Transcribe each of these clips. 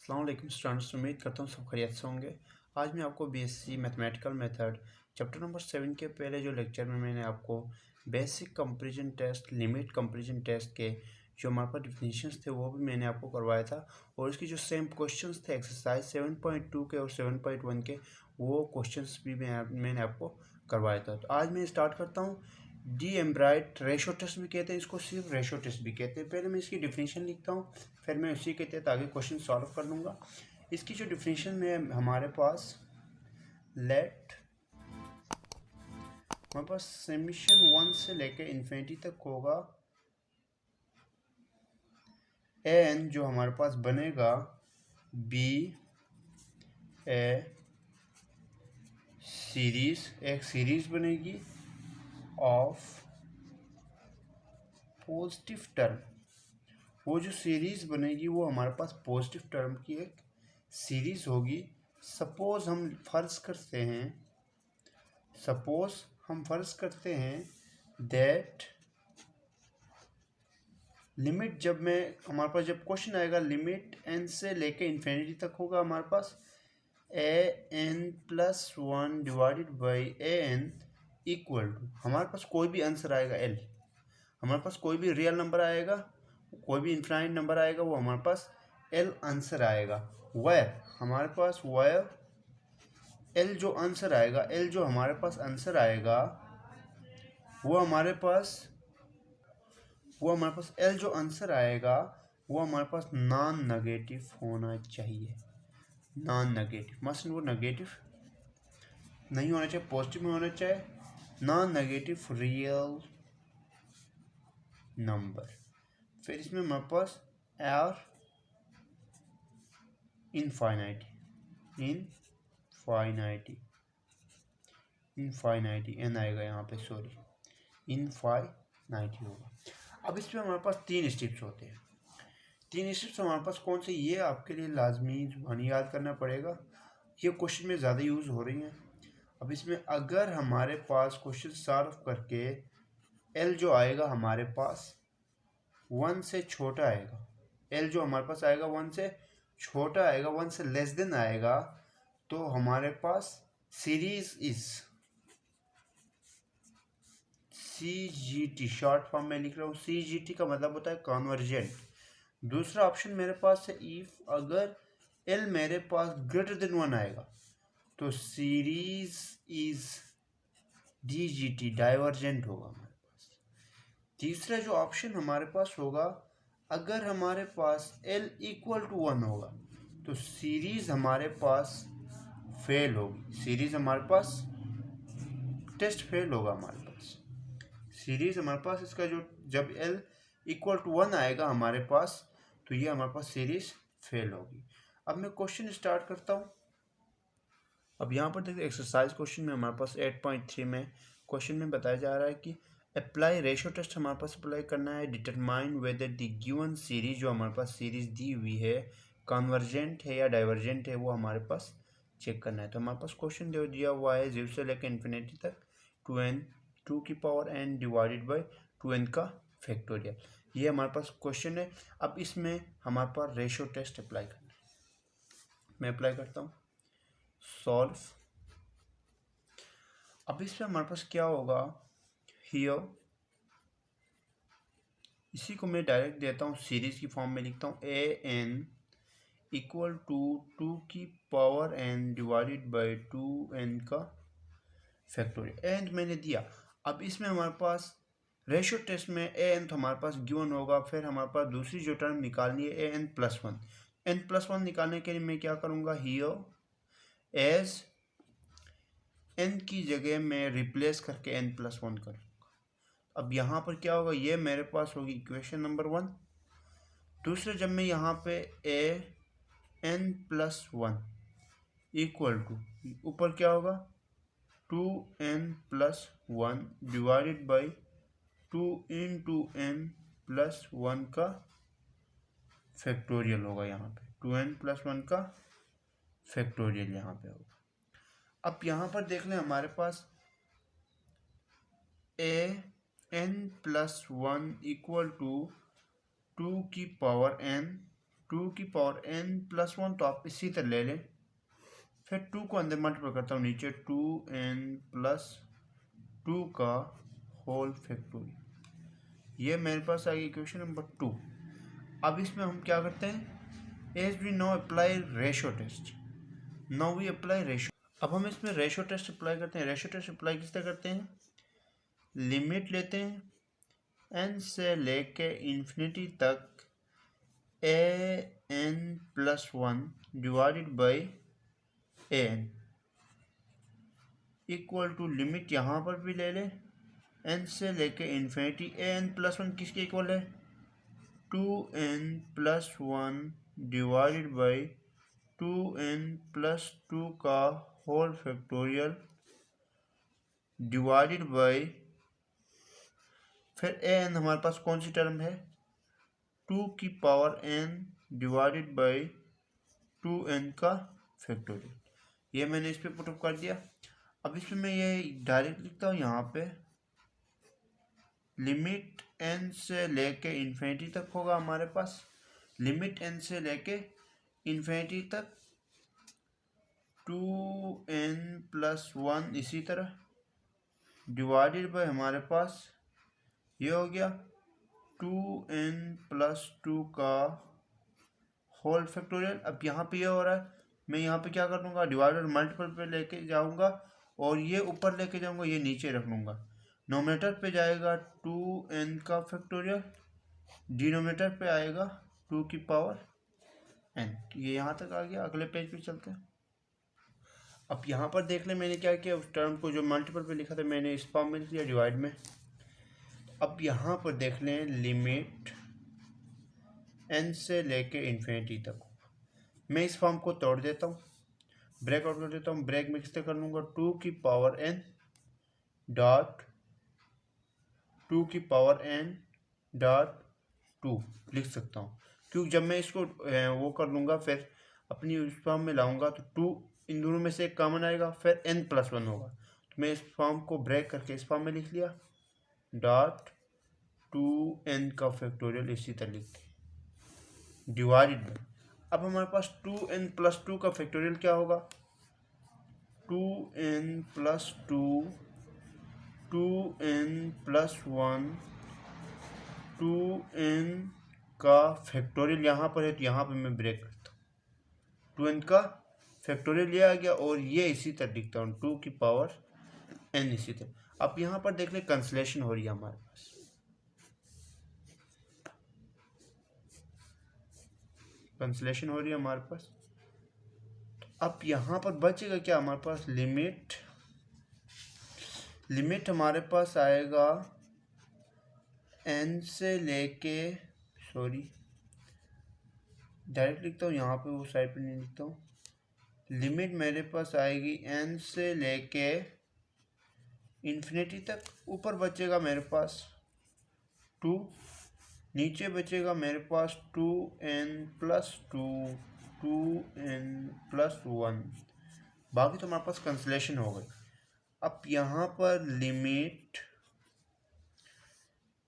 अस्सलाम वालेकुम स्टूडेंट्स, उम्मीद करता हूँ सब खैरियत से होंगे। आज मैं आपको BSc mathematical method chapter number 7 के पहले जो लेक्चर में मैंने आपको basic comparison test, limit comparison test के जो हमारे पास डिफिनीशंस थे वो भी मैंने आपको करवाया था। और इसकी जो सेम क्वेश्चंस थे एक्सरसाइज 7.2 के और 7.1 के, वो क्वेश्चंस भी मैंने आपको करवाया था। तो आज मैं स्टार्ट करता हूँ। डी एम्ब्राइड रेशो टेस्ट भी कहते हैं इसको, सिर्फ रेशो टेस्ट भी कहते हैं। पहले मैं इसकी डिफिनीशन लिखता हूँ, फिर मैं उसी के तहत आगे क्वेश्चन सॉल्व कर लूँगा। इसकी जो डिफिनीशन में हमारे पास समीशन 1 से लेकर इन्फिनिटी तक होगा। एन जो हमारे पास बनेगा बी ए सीरीज, एक सीरीज बनेगी ऑफ पॉजिटिव टर्म। वो जो सीरीज बनेगी वो हमारे पास पॉजिटिव टर्म की एक सीरीज होगी। सपोज हम फर्ज करते हैं दैट लिमिट, हमारे पास जब क्वेश्चन आएगा लिमिट एन से लेके इन्फिनिटी तक होगा हमारे पास an+1 divided by an equal to, हमारे पास कोई भी आंसर आएगा एल, हमारे पास कोई भी रियल नंबर आएगा, कोई भी इनफाइनाइट नंबर आएगा, वो हमारे पास एल आंसर आएगा। वेयर हमारे पास एल जो आंसर आएगा, एल जो हमारे पास आंसर आएगा वो हमारे पास एल जो आंसर आएगा वो हमारे पास नॉन नेगेटिव होना चाहिए। नॉन नेगेटिव मसलन वो नेगेटिव नहीं होना चाहिए, पॉजिटिव में होना चाहिए। Non negative real number. फिर इसमें हमारे पास आर इनफाइनाइटी एन आएगा यहाँ पे, सॉरी इनफाइनाइटी होगा। अब इसमें हमारे पास 3 स्टेप्स होते हैं। 3 स्टेप्स हमारे पास कौन से, ये आपके लिए लाजमी जुबानी याद करना पड़ेगा, ये क्वेश्चन में ज़्यादा यूज़ हो रही हैं। अब इसमें अगर हमारे पास क्वेश्चन सॉल्व करके एल जो आएगा हमारे पास 1 से छोटा आएगा, एल जो हमारे पास आएगा 1 से छोटा आएगा, 1 से लेस देन आएगा, तो हमारे पास series is CGT, short form में लिख रहा हूँ। CGT का मतलब होता है कॉन्वर्जेंट। दूसरा ऑप्शन मेरे पास है इफ अगर एल मेरे पास ग्रेटर देन 1 आएगा तो सीरीज इज DGT, डाइवर्जेंट होगा हमारे पास। तीसरा जो ऑप्शन हमारे पास होगा, अगर हमारे पास L इक्वल टू 1 होगा तो सीरीज हमारे पास फेल होगी, सीरीज हमारे पास टेस्ट फेल होगा हमारे पास। सीरीज हमारे पास इसका जो जब L इक्वल टू 1 आएगा हमारे पास तो ये हमारे पास सीरीज फेल होगी। अब मैं क्वेश्चन स्टार्ट करता हूँ। अब यहाँ पर देखिए एक्सरसाइज क्वेश्चन में हमारे पास 8.3 में क्वेश्चन में बताया जा रहा है कि अप्लाई रेशो टेस्ट हमारे पास अप्लाई करना है। Determine whether the given series, जो हमारे पास सीरीज दी हुई है, कन्वर्जेंट है या डाइवर्जेंट है, वो हमारे पास चेक करना है। तो हमारे पास क्वेश्चन दिया हुआ है 0 से लेकर इन्फिनिटी तक 2 की power n divided by 2n का फैक्टोरियल, ये हमारे पास क्वेश्चन है। अब इसमें हमारे पास रेशो टेस्ट अप्लाई करना है। मैं अप्लाई करता हूँ, सॉल्व। अब इसमें हमारे पास क्या होगा, हियर इसी को मैं डायरेक्ट देता हूँ, सीरीज की फॉर्म में लिखता हूँ an इक्वल टू 2 की power n divided by 2n का फैक्टोरियल, एंड मैंने दिया। अब इसमें हमारे पास रेशो टेस्ट में an तो हमारे पास गिवन होगा, फिर हमारे पास दूसरी जो टर्म निकालनी है an+1। n+1 निकालने के लिए मैं क्या करूँगा, हियर एज n की जगह मैं रिप्लेस करके n+1 करूँगा। अब यहाँ पर क्या होगा, ये मेरे पास होगी इक्वेशन नंबर 1। दूसरे जब मैं यहाँ पे an+1 इक्वल टू, ऊपर क्या होगा 2n+1 divided by 2 into n+1 का फैक्टोरियल होगा, यहाँ पे 2n+1 का फैक्टोरियल यहाँ पे होगा। अब यहाँ पर देख लें, हमारे पास an+1 इक्वल टू 2 की पावर n 2 की पावर n प्लस 1, तो आप इसी तरह ले लें। फिर 2 को अंदर मल्टीप्लाई करता हूँ नीचे, 2n प्लस 2 का होल फैक्टोरियल। ये मेरे पास आ गई इक्वेशन नंबर 2। अब इसमें हम क्या करते हैं, as we know apply ratio test, now we apply ratio. अब हम इसमें रेशो टेस्ट अप्लाई करते हैं। रेशो टेस्ट अप्लाई किस तरह करते हैं, लिमिट लेते हैं n से लेके इन्फिनिटी तक an plus 1 divided by an equal to, limit यहाँ पर भी ले लें n से लेके इन्फिनिटी, an प्लस 1 किसके इक्वल है, 2n plus 1 divided by 2n plus 2 का होल फैक्टोरियल डिवाइडेड बाई, फिर an हमारे पास कौन सी टर्म है, 2 की power n divided by 2n का फैक्टोरियल। ये मैंने इस पे पुटअप कर दिया। अब इसमें मैं ये डायरेक्ट लिखता हूँ, यहाँ पे लिमिट n से लेके इन्फिनिटी तक होगा हमारे पास, लिमिट n से लेके इन्फिनिटी तक 2n प्लस 1 इसी तरह डिवाइडेड बाय हमारे पास ये हो गया 2n प्लस 2 का होल फैक्टोरियल। अब यहाँ पे ये हो रहा है, मैं यहाँ पे क्या कर लूँगा, डिवाइडर मल्टीपल पे लेके जाऊँगा और ये ऊपर लेके जाऊँगा, ये नीचे रख लूँगा। नोमिनेटर पे जाएगा 2n का फैक्टोरियल, डिनोमिनेटर पे आएगा 2 की पावर n। ये यहाँ तक आ गया। अगले पेज पे चलते हैं। अब यहाँ पर देख लें मैंने क्या किया, उस टर्म को जो मल्टीपल पे लिखा था मैंने इस फॉर्म में लिख दिया डिवाइड में। अब यहाँ पर देख लें लिमिट n से लेके इन्फिनिटी तक, मैं इस फॉर्म को तोड़ देता हूँ, ब्रेक आउट कर देता हूँ। ब्रेक में किससे कर लूँगा, 2 की पावर n डॉट 2 की पावर n डॉट 2 लिख सकता हूँ, क्योंकि जब मैं इसको वो कर लूँगा फिर अपनी उस फॉर्म में लाऊंगा तो 2 इन दोनों में से एक कॉमन आएगा, फिर n प्लस 1 होगा। तो मैं इस फॉर्म को ब्रेक करके इस फॉर्म में लिख लिया, डॉट 2n का फैक्टोरियल इसी तरह लिखते हैं डिवाइडेड बाय। अब हमारे पास 2n प्लस 2 का फैक्टोरियल क्या होगा, 2n plus 2, 2n plus 1, 2n का फैक्टोरियल यहाँ पर है तो यहाँ पर मैं ब्रेक करता हूँ, 2n का फैक्टोरियल ये आ गया और ये इसी तरह लिखता हूँ 2 की पावर n इसी तरह। अब यहाँ पर देख लें कैंसलेशन हो रही है हमारे पास, कैंसलेशन हो रही है हमारे पास। अब यहाँ पर बचेगा क्या हमारे पास, लिमिट हमारे पास आएगा n से लेके, सॉरी डायरेक्ट लिखता हूँ यहाँ पे, वो साइड पे नहीं लिखता हूँ। लिमिट मेरे पास आएगी n से लेके इन्फिनिटी तक, ऊपर बचेगा मेरे पास 2, नीचे बचेगा मेरे पास 2n प्लस 2, 2n प्लस 1, बाकी तो हमारे पास कैंसलेशन हो गई। अब यहाँ पर लिमिट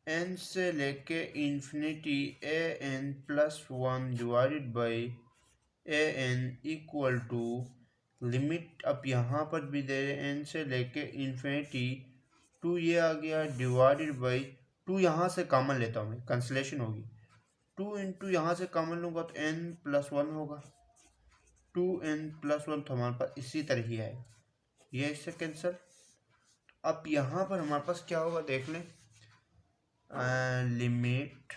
n से लेके infinity an plus 1 divided by an equal to, limit अब यहाँ पर भी दे रहे n से लेके इन्फिनिटी 2 ये आ गया डिवाइडेड बाई 2, यहाँ से कॉमन लेता हूँ मैं, कैंसलेशन होगी, 2 इंटू यहाँ से कॉमन लूँगा तो n प्लस 1 होगा, 2n प्लस 1 तो हमारे पास इसी तरह ही आएगा, ये इससे कैंसिल। अब यहाँ पर हमारे पास क्या होगा देख लें, लिमिट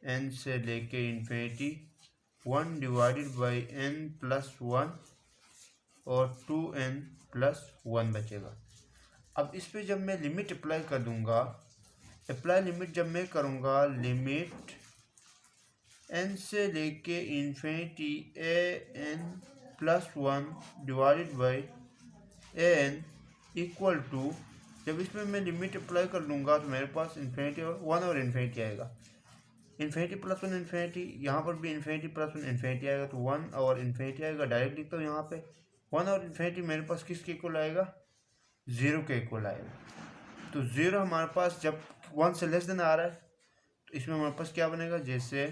n से लेके infinity 1 divided by n plus 1 और 2n प्लस 1 बचेगा। अब इस पे जब मैं लिमिट अप्लाई कर दूंगा, अप्लाई लिमिट जब मैं करूँगा, लिमिट n से लेके infinity an plus 1 divided by an equal to, जब इसमें मैं लिमिट अप्लाई कर लूँगा तो मेरे पास इन्फिनिटी और 1 और इन्फिनिटी आएगा, इन्फिनिटी प्लस 1 इन्फिनिटी, यहाँ पर भी इन्फिनिटी प्लस 1 इन्फिनिटी आएगा तो 1 और इन्फिनिटी आएगा। डायरेक्ट लिखता हूँ यहाँ पे 1 और इन्फिनिटी मेरे पास किसके इक्वल आएगा, 0 के इक्वल आएगा। तो 0 हमारे पास जब 1 से लेस देन आ रहा है तो इसमें हमारे पास क्या बनेगा, जैसे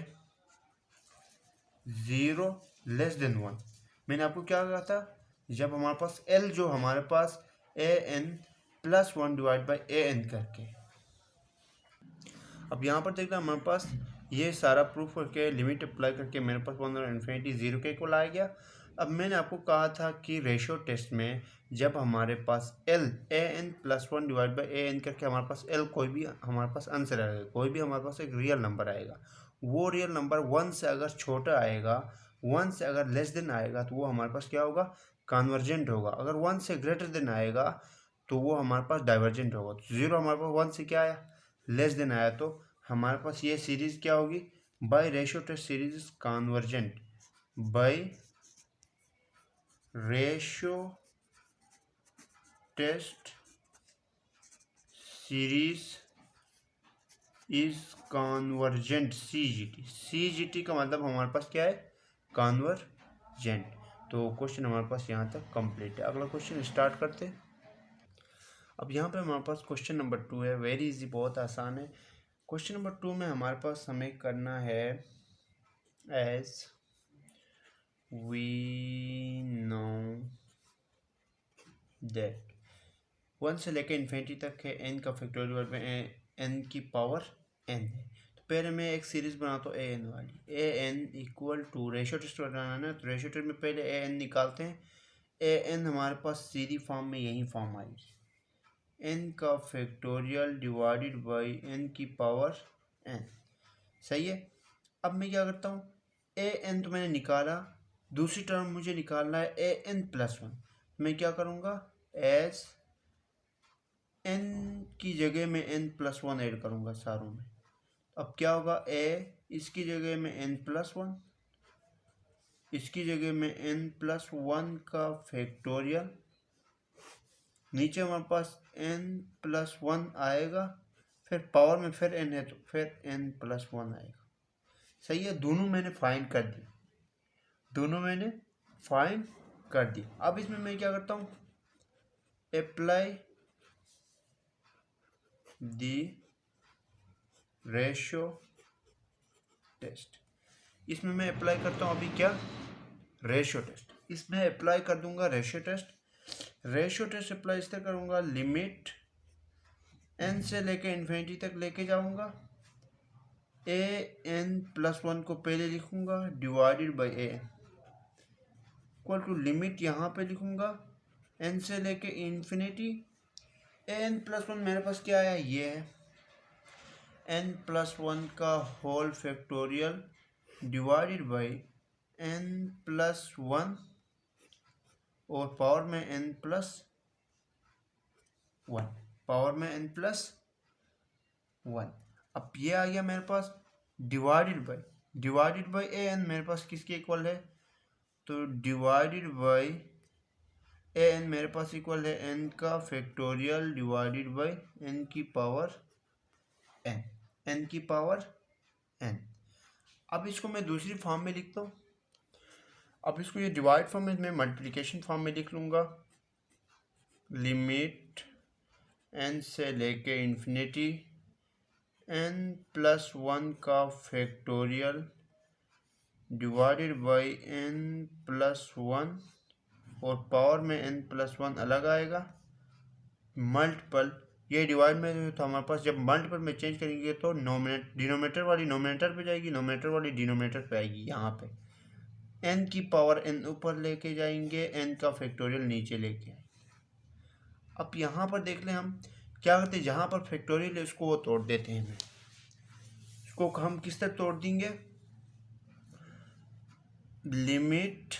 0 लेस देन 1। मैंने आपको क्या कहा था, जब हमारे पास L जो हमारे पास an+1 डिवाइड बाई an करके। अब यहाँ पर देखना हमारे पास ये सारा प्रूफ करके लिमिट अप्लाई करके मेरे पास 1 और इन्फिनिटी 0 के इक्वल आ गया। अब मैंने आपको कहा था कि रेशियो टेस्ट में जब हमारे पास L an+1 divide by an करके हमारे पास L कोई भी हमारे पास आंसर आएगा, कोई भी हमारे पास एक रियल नंबर आएगा, वो रियल नंबर 1 से अगर छोटा आएगा, 1 से अगर लेस देन आएगा तो वो हमारे पास क्या होगा, कन्वर्जेंट होगा। अगर 1 से ग्रेटर देन आएगा तो वो हमारे पास डाइवर्जेंट होगा। तो 0 हमारे पास 1 से क्या आया, लेस देन आया, तो हमारे पास ये सीरीज क्या होगी, by ratio test series is convergent, by ratio test series is convergent. CGT का मतलब हमारे पास क्या है, कन्वर्जेंट। तो क्वेश्चन हमारे पास यहाँ तक कंप्लीट है। अगला क्वेश्चन स्टार्ट करते हैं। अब यहाँ पे हमारे पास क्वेश्चन नंबर 2 है, वेरी इजी, बहुत आसान है। क्वेश्चन नंबर 2 में हमारे पास हमें करना है एज वी नो दैट 1 से लेकर इन्फिनिटी तक है n का फैक्टोरियल में n की पावर n है। तो पहले मैं एक सीरीज बनाता हूँ an वाली, an equal to ratio test बनाना है ना, तो रेशियो टेस्ट में पहले an निकालते हैं। an हमारे पास सीधी फॉर्म में यही फॉर्म आएगी, n का फैक्टोरियल डिवाइडेड बाई n की पावर n। सही है। अब मैं क्या करता हूँ, an तो मैंने निकाला, दूसरी टर्म मुझे निकालना है an+1। मैं क्या करूँगा, एज n की जगह में n+1 ऐड करूँगा सारों में। अब क्या होगा, इसकी जगह में n+1, इसकी जगह में n+1 का फैक्टोरियल, नीचे हमारे पास n+1 आएगा, फिर पावर में फिर n है तो फिर n+1 आएगा। सही है। दोनों मैंने फाइंड कर दिया, दोनों मैंने फाइंड कर दिया। अब इसमें मैं क्या करता हूँ, अप्लाई दी रेशियो टेस्ट। इसमें मैं अप्लाई करता हूँ अभी क्या, रेशियो टेस्ट। इसमें अप्लाई कर दूंगा ratio test. Ratio test apply इस तरह करूँगा, लिमिट n से लेके इन्फिनिटी तक लेके जाऊँगा, an+1 को पहले लिखूँगा divided by an equal to limit यहाँ पे लिखूँगा n से लेके इन्फिनिटी। an+1 मेरे पास क्या आया, ये है n+1 का whole factorial divided by n+1 और पावर में n+1, पावर में n+1। अब ये आ गया मेरे पास डिवाइडेड बाई an मेरे पास किसके इक्वल है, तो डिवाइडेड बाई an मेरे पास इक्वल है n का फैक्टोरियल डिवाइडेड बाई n की पावर n की पावर n। अब इसको मैं दूसरी फॉर्म में लिखता हूँ। अब इसको ये डिवाइड फॉर्म में मैं मल्टीप्लिकेशन फॉर्म में लिख लूँगा, लिमिट n से लेके इन्फिनिटी n+1 का फैक्टोरियल डिवाइडेड बाई n+1 और पावर में n+1 अलग आएगा, मल्टीपल। ये डिवाइड में तो हमारे पास जब मल्टीपल में चेंज करेंगे तो डिनोमिनेटर वाली नोमिनेटर पे जाएगी, नोमिनेटर वाली डिनोमिनेटर पे आएगी। यहाँ पे n की पावर n ऊपर लेके जाएंगे, n का फैक्टोरियल नीचे लेके आएंगे। अब यहाँ पर देख लें हम क्या करते हैं, जहाँ पर फैक्टोरियल है उसको वो तोड़ देते हैं। इसको हम किस तरह तोड़ देंगे, लिमिट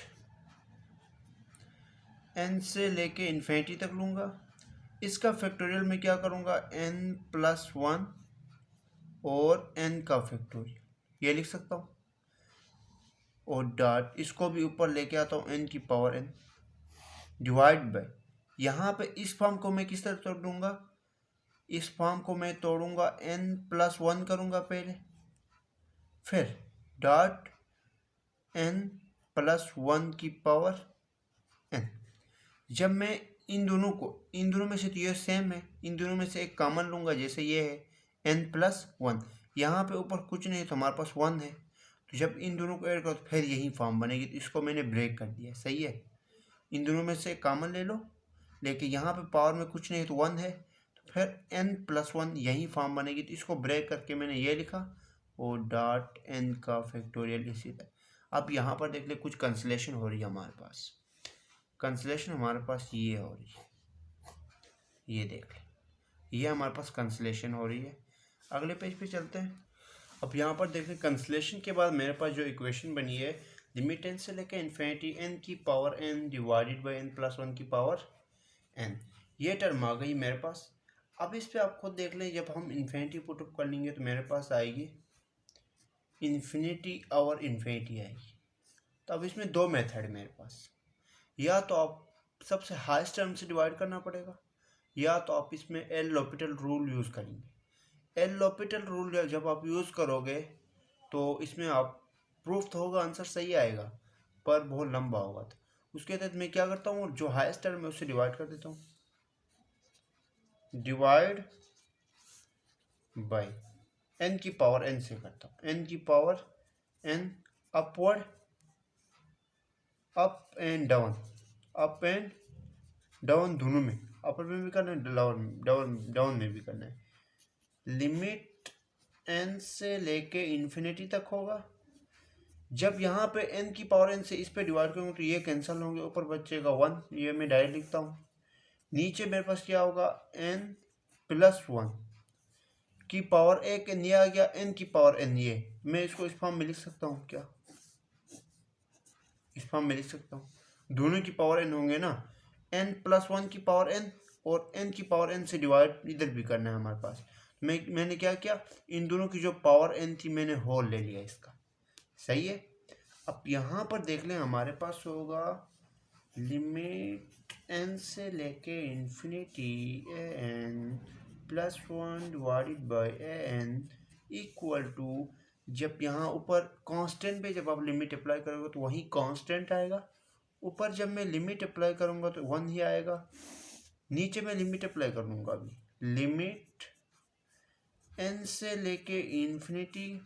n से लेके इन्फिनिटी तक लूँगा, इसका फैक्टोरियल में क्या करूँगा, n+1 और n का फैक्टोरियल ये लिख सकता हूँ, और डॉट इसको भी ऊपर लेके आता हूँ n की पावर n डिवाइड बाय। यहाँ पे इस फॉर्म को मैं किस तरह तोड़ दूँगा, इस फॉर्म को मैं तोड़ूँगा n+1 करूँगा पहले, फिर डॉट n+1 की पावर n। जब मैं इन दोनों में से, तो ये सेम है, इन दोनों में से एक कॉमन लूँगा, जैसे ये है n+1, यहाँ पे ऊपर कुछ नहीं तो हमारे पास 1 है, तो जब इन दोनों को ऐड करो तो फिर यही फॉर्म बनेगी, तो इसको मैंने ब्रेक कर दिया। सही है, इन दोनों में से कॉमन ले लो, लेकिन यहाँ पे पावर में कुछ नहीं है तो 1 है, तो फिर n+1 यही फॉर्म बनेगी, तो इसको ब्रेक करके मैंने ये लिखा ओ डॉट n का फैक्टोरियल इसी तरह। अब यहाँ पर देख ले कुछ कंसलेशन हो रही है हमारे पास, कंसलेशन हमारे पास ये हो रही है, ये देख ले, ये हमारे पास कंसलेशन हो रही है। अगले पेज पे चलते हैं। अब यहाँ पर देख ले कंसलेशन के बाद मेरे पास जो इक्वेशन बनी है, लिमिट n से लेकर इन्फिनिटी n की power n divided by n+1 की पावर n, ये टर्म आ गई मेरे पास। अब इस पे आप खुद देख लें, जब हम इन्फिनिटी पुट अप कर लेंगे तो मेरे पास आएगी इन्फिनिटी और इन्फिनिटी आएगी। तो अब इसमें दो मेथड है मेरे पास, या तो आप सबसे हाईएस्ट टर्म से डिवाइड करना पड़ेगा, या तो आप इसमें एल लॉपिटल रूल यूज़ करेंगे। एल लॉपिटल रूल जब आप यूज़ करोगे तो इसमें आप प्रूफ तो होगा, आंसर सही आएगा, पर बहुत लंबा होगा। तो उसके तहत मैं क्या करता हूँ, जो हाईएस्ट टर्म है उससे डिवाइड कर देता हूँ, डिवाइड बाय n की पावर n से करता हूँ, n की power n upward, up and down, up and down दोनों में, अपर में भी करना है, डाउन में भी करना है। लिमिट n से लेके इन्फिनिटी तक होगा। जब यहाँ पे n की पावर n से इस पे डिवाइड करूँगा तो ये कैंसिल होंगे, ऊपर बचेगा 1, ये मैं डायरेक्ट लिखता हूँ। नीचे मेरे पास क्या होगा, n+1 की पावर एक n, ये आ गया n की पावर n, ये मैं इसको इस फॉर्म में लिख सकता हूँ, क्या इस फॉर्म में लिख सकता हूँ, दोनों की पावर n होंगे ना, n+1 की पावर n और n की पावर n से डिवाइड इधर भी करना है हमारे पास। मैंने क्या किया, इन दोनों की जो पावर n थी मैंने होल ले लिया इसका। सही है। अब यहाँ पर देख लें, हमारे पास होगा लिमिट n से लेके infinity n+1 divided by n equal to, जब यहाँ ऊपर कांस्टेंट पे जब आप लिमिट अप्लाई करोगे तो वही कांस्टेंट आएगा, ऊपर जब मैं लिमिट अप्लाई करूँगा तो 1 ही आएगा, नीचे मैं लिमिट अप्लाई कर लूँगा अभी, लिमिट n से लेके इन्फिनिटी,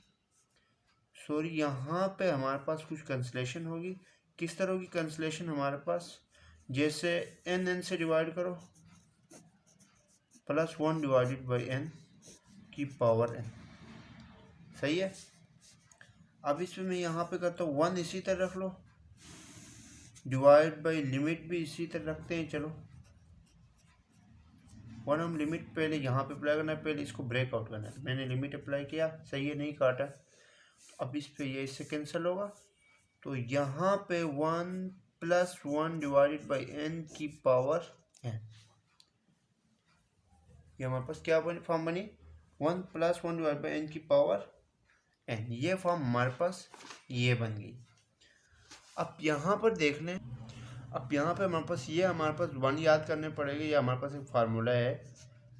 सॉरी यहाँ पे हमारे पास कुछ कैंसलेशन होगी। किस तरह की कैंसलेशन हमारे पास, जैसे n से डिवाइड करो, +1 डिवाइडेड बाई n की पावर n। सही है। अब इसमें मैं यहाँ पे करता हूँ 1 इसी तरह रख लो, डिवाइड बाई लिमिट भी इसी तरह रखते हैं। चलो 1 हम लिमिट पहले यहाँ पे अप्लाई करना है, पहले इसको ब्रेकआउट करना है। मैंने लिमिट अप्लाई किया, सही है, नहीं काटा। अब इस पे ये इससे कैंसिल होगा, तो यहाँ पे 1+1 डिवाइडेड बाई n की पावर n, ये हमारे पास क्या फॉर्म बनी, 1+1 डिवाइड बाई n की पावर n, ये फॉर्म हमारे पास ये बन गई। अब यहाँ पर देख लें, अब यहाँ पे हमारे पास ये हमारे पास 1 याद करने पड़ेगा, ये हमारे पास एक फार्मूला है,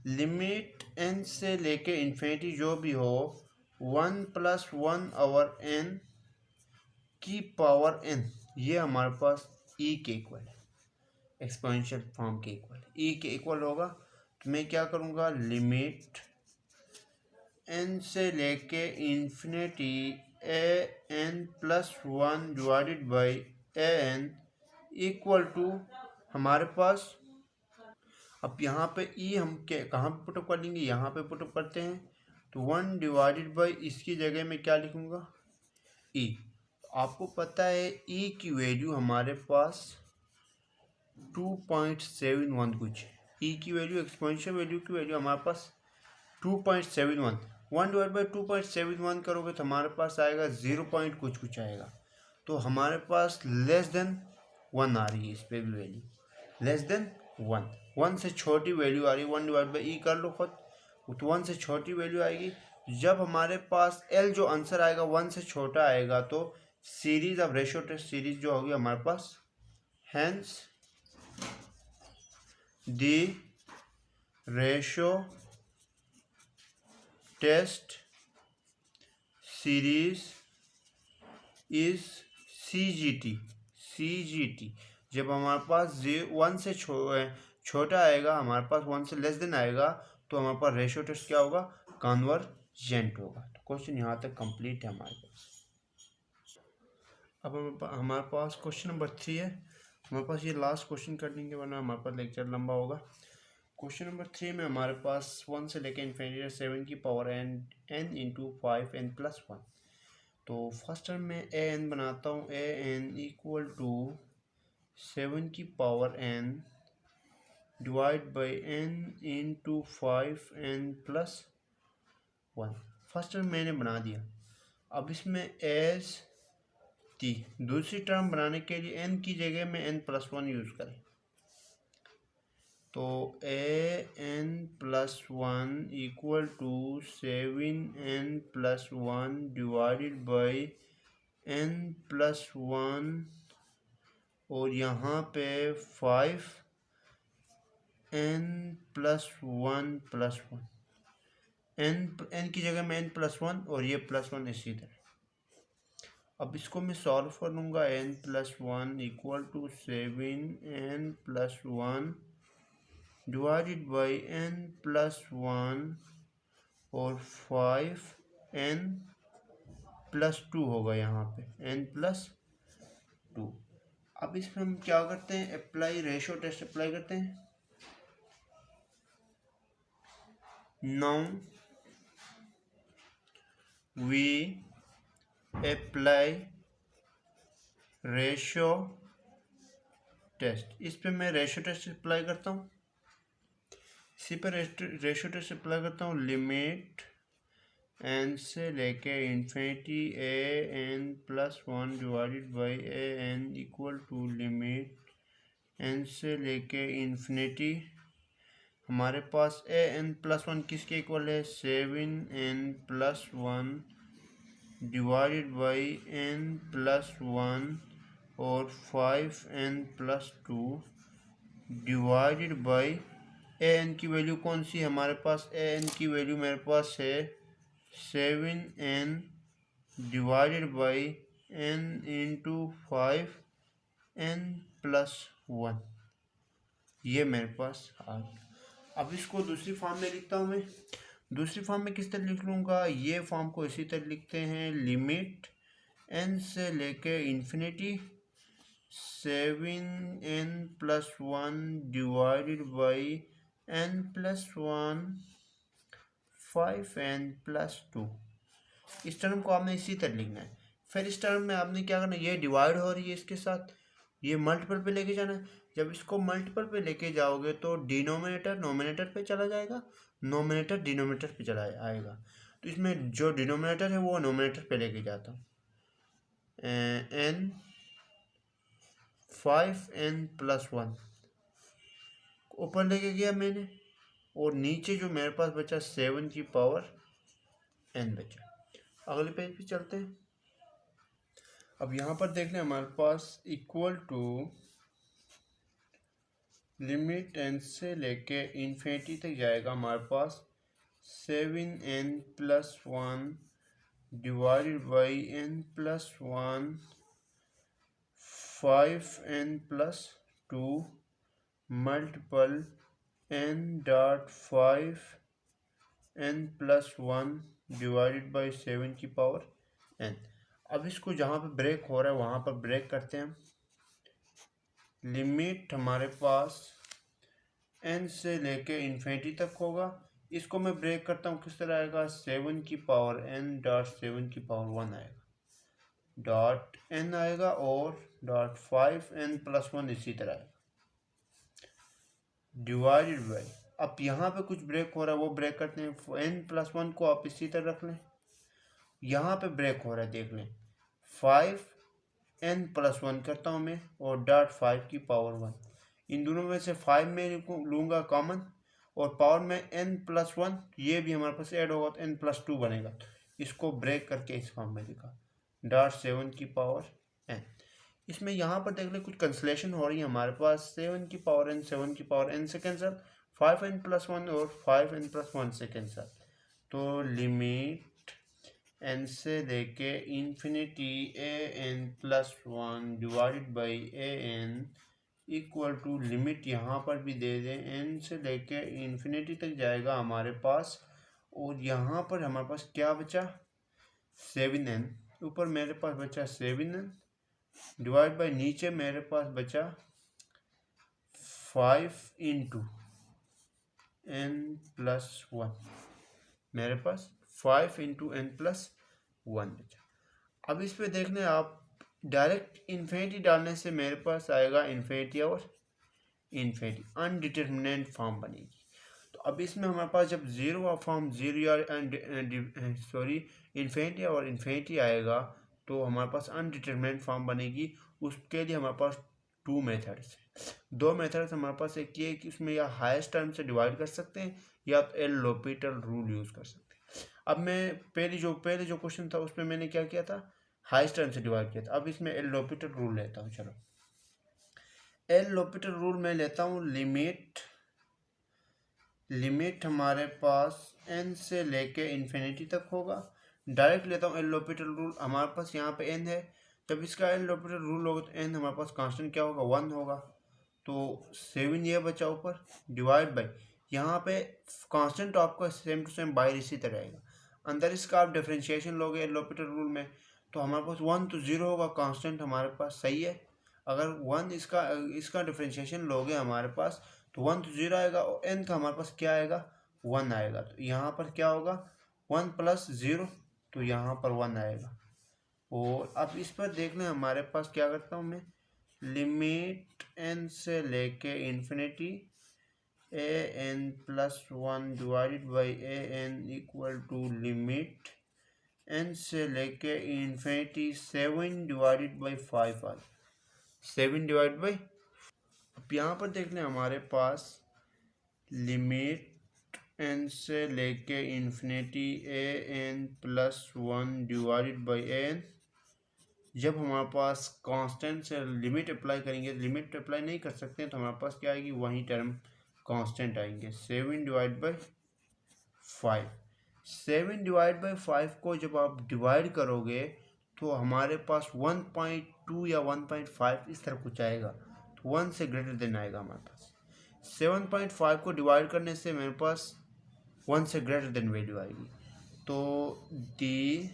लिमिट n से लेके इन्फिनिटी जो भी हो 1+1 ओवर n की पावर n, ये हमारे पास e के इक्वल है, एक्सपोनेंशियल फॉर्म के इक्वल, e के इक्वल होगा। तो मैं क्या करूँगा, लिमिट n से लेके infinity an+1 divided by an equal to हमारे पास, अब यहाँ पे e हम कहाँ पे पुटअप कर लेंगे, यहाँ पे पुटअप करते हैं, तो 1 डिवाइडेड बाई इसकी जगह में क्या लिखूँगा, e। आपको पता है e की वैल्यू हमारे पास 2.71 कुछ, e की वैल्यू, एक्सपोनेंशियल वैल्यू की वैल्यू हमारे पास 2.71, 1 डिवाइड बाई 2.71 करोगे तो हमारे पास आएगा 0 पॉइंट कुछ कुछ आएगा। तो हमारे पास लेस देन 1 आ रही है, इस पे भी वैल्यू लेस देन 1 से छोटी वैल्यू आ रही है, 1 डिवाइड बाई ई कर लो खुद, तो 1 से छोटी वैल्यू आएगी। जब हमारे पास एल जो आंसर आएगा 1 से छोटा आएगा तो series of ratio test series जो होगी हमारे पास, hence the ratio test series is CGT। जब हमारे पास 1 से छोटा आएगा, हमारे पास 1 से लेस देन आएगा, तो हमारे पास रेशियो टेस्ट क्या होगा, कन्वर्जेंट होगा। तो क्वेश्चन यहाँ तक कंप्लीट है हमारे पास। अब हमारे पास क्वेश्चन नंबर 3 है। हमारे पास ये लास्ट क्वेश्चन कर देंगे वरना हमारे पास लेक्चर लंबा होगा। क्वेश्चन नंबर 3 में हमारे पास 1 से लेकर इन्फिनिटी 7 की पावर n इंटू 5n+1। तो फर्स्ट टर्म में ए एन बनाता हूँ। ए एन इक्वल टू 7 की power n divide by n into 5n+1। First term मैंने बना दिया। अब इसमें एज थी दूसरी टर्म बनाने के लिए n की जगह में n+1 यूज़ करें। तो an+1 equal to 7n+1 divided by n+1 और यहाँ पे 5n+1+1 n की जगह में n+1 और ये +1 इसी तरह। अब इसको मैं सॉल्व कर लूँगा। n+1 equal to 7n+1 divided by n+1 और 5n+2 होगा यहाँ पे n+2। अब इसमें हम क्या करते हैं, अप्लाई रेशियो टेस्ट अप्लाई करते हैं। Now we apply ratio test. इस पे मैं रेशियो टेस्ट अप्लाई करता हूँ। इसी पर रेशियो टेस्ट अप्लाई करता हूँ। लिमिट n से लेके infinity an+1 divided by an equal to limit n से लेके इन्फिनिटी। हमारे पास an+1 किसके इक्वल है, 7n+1 डिवाइडेड बाई n+1 और 5n+2 डिवाइडेड बाई an की वैल्यू कौन सी है हमारे पास, an की वैल्यू मेरे पास है 7n divided by n into 5n+1। ये मेरे पास आ गया। अब इसको दूसरी फॉर्म में लिखता हूँ मैं। दूसरी फॉर्म में किस तरह लिख लूँगा, ये फॉर्म को इसी तरह लिखते हैं। लिमिट n से लेके infinity 7n+1 divided by n+1 5n+2। इस टर्म को आपने इसी तरह लिखना है। फिर इस टर्म में आपने क्या करना है, ये डिवाइड हो रही है इसके साथ, ये मल्टीपल पे लेके जाना है। जब इसको मल्टीपल पे लेके जाओगे तो डिनोमिनेटर नोमिनेटर पे चला जाएगा, नोमिनेटर डिनोमिनेटर पे चला आएगा। तो इसमें जो डिनोमिनेटर है वो नोमिनेटर पे लेके जाता हूँ। n 5n+1 ऊपर लेके गया मैंने और नीचे जो मेरे पास बचा 7 की पावर n बचा। अगले पेज पे चलते हैं। अब यहाँ पर देख लें हमारे पास इक्वल टू लिमिट n से लेके इन्फिनिटी तक जाएगा हमारे पास 7n+1 divided by n+1 5n+2 multiple n.5n+1 divided by 7 की पावर n। अब इसको जहाँ पे ब्रेक हो रहा है वहाँ पर ब्रेक करते हैं। लिमिट हमारे पास n से लेके इन्फिनिटी तक होगा। इसको मैं ब्रेक करता हूँ, किस तरह आएगा, 7 की पावर n डॉट 7 की पावर 1 आएगा, डॉट n आएगा और डॉट 5n+1 इसी तरह आएगा डिवाइडेड बाई। अब यहाँ पे कुछ ब्रेक हो रहा है वो ब्रेक करते हैं। n+1 को आप इसी तरह रख लें। यहाँ पे ब्रेक हो रहा है देख लें, 5n+1 करता हूँ मैं और डॉट 5 की पावर 1। इन दोनों में से 5 में लूँगा कॉमन और पावर में n+1 ये भी हमारे पास ऐड होगा तो n+2 बनेगा। इसको ब्रेक करके इस फॉर्म में लिखा, डॉट 7 की पावर n। इसमें यहाँ पर देख लें कुछ कैंसलेशन हो रही है हमारे पास। 7 की पावर n 7 की पावर n से कैंसल, 5n+1 और 5n+1 से कैंसल। तो लिमिट n से लेके infinity an+1 divided by an equal to limit यहाँ पर भी दे दें n से लेके इन्फिनिटी तक जाएगा हमारे पास। और यहाँ पर हमारे पास क्या बचा, 7n। ऊपर मेरे पास बचा 7n डिवाइड बाई नीचे मेरे पास बचा 5 इंटू n+1, मेरे पास 5 इंटू n+1 बचा। अब इस पे देखने आप डायरेक्ट इन्फिनिटी डालने से मेरे पास आएगा इन्फिनिटी और इन्फिनिटी, अनडिटरमिनेट फॉर्म बनेगी। तो अब इसमें हमारे पास जब जीरो फॉर्म जीरो या इन्फिनिटी और इन्फिनिटी आएगा तो हमारे पास अनडिटरमिनेट फॉर्म बनेगी। उसके लिए हमारे पास दो मेथड्स हमारे पास। एक ये है कि उसमें या हाईएस्ट टर्म से डिवाइड कर सकते हैं या तो एल लोपिटल रूल यूज़ कर सकते हैं। अब मैं पहले जो क्वेश्चन था उसमें मैंने क्या किया था, हाईएस्ट टर्म से डिवाइड किया था। अब इसमें एल लोपिटल रूल लेता हूँ। चलो एल लोपिटल रूल में लेता हूँ। लिमिट हमारे पास n से लेके इन्फिनिटी तक होगा। डायरेक्ट लेता हूँ एल लोपिटल रूल। हमारे पास यहाँ पे n है, जब इसका एल लोपिटल रूल होगा तो n हमारे पास कांस्टेंट क्या होगा, 1 होगा। तो 7 ये बचा ऊपर, डिवाइड बाई यहाँ पे कांस्टेंट आपका सेम टू सेम बाहर इसी तरह आएगा। अंदर इसका आप डिफरेंशिएशन लोगे एल लोपिटल रूल में तो हमारे पास 1 तो 0 होगा कांस्टेंट हमारे पास, सही है। अगर 1 इसका डिफरेंशिएशन लोगे हमारे पास तो 1 तो 0 आएगा और n का हमारे पास क्या आएगा, 1 आएगा। तो यहाँ पर क्या होगा, 1 + 0, तो यहाँ पर 1 आएगा। और अब इस पर देख लें हमारे पास क्या करता हूँ मैं, लिमिट n से लेके infinity an+1 divided by an equal to limit n से लेके इन्फिनिटी 7 डिवाइडेड बाई 5 आ 7 डिवाइड बाई। अब यहाँ पर देख लें हमारे पास लिमिट n से लेके infinity an+1 divided by an। जब हमारे पास कांस्टेंट से लिमिट अप्लाई करेंगे, लिमिट अप्लाई नहीं कर सकते हैं तो हमारे पास क्या आएगी, वही टर्म कांस्टेंट आएंगे। 7 डिवाइड बाई 5, 7 डिवाइड बाई 5 को जब आप डिवाइड करोगे तो हमारे पास 1.2 या 1.5 इस तरह कुछ आएगा, तो 1 से ग्रेटर देन आएगा हमारे पास। 7.5 को डिवाइड करने से मेरे पास 1 से ग्रेटर देन वैल्यू आएगी। तो the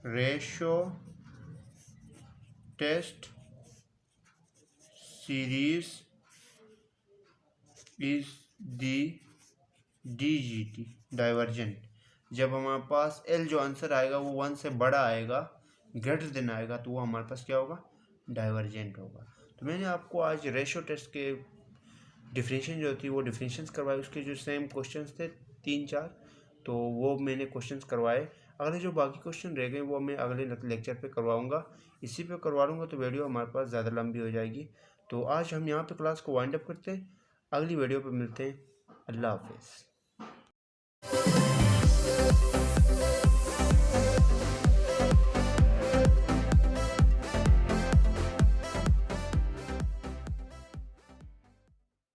ratio test series is the DGT divergent. जब हमारे पास L जो आंसर आएगा वो 1 से बड़ा आएगा, ग्रेटर देन आएगा, तो वो हमारे पास क्या होगा, डाइवर्जेंट होगा। तो मैंने आपको आज रेशो टेस्ट के डिफरेंशिएशन जो थी वो डिफरेंशिएशंस करवाए, उसके जो सेम क्वेश्चंस थे 3-4 तो वो मैंने क्वेश्चंस करवाए। अगले जो बाकी क्वेश्चन रह गए वो मैं अगले लेक्चर पे करवाऊंगा। इसी पे करवा लूँगा तो वीडियो हमारे पास ज़्यादा लंबी हो जाएगी। तो आज हम यहाँ पे क्लास को वाइंड अप करते हैं, अगली वीडियो पे मिलते हैं। अल्लाह हाफिज़।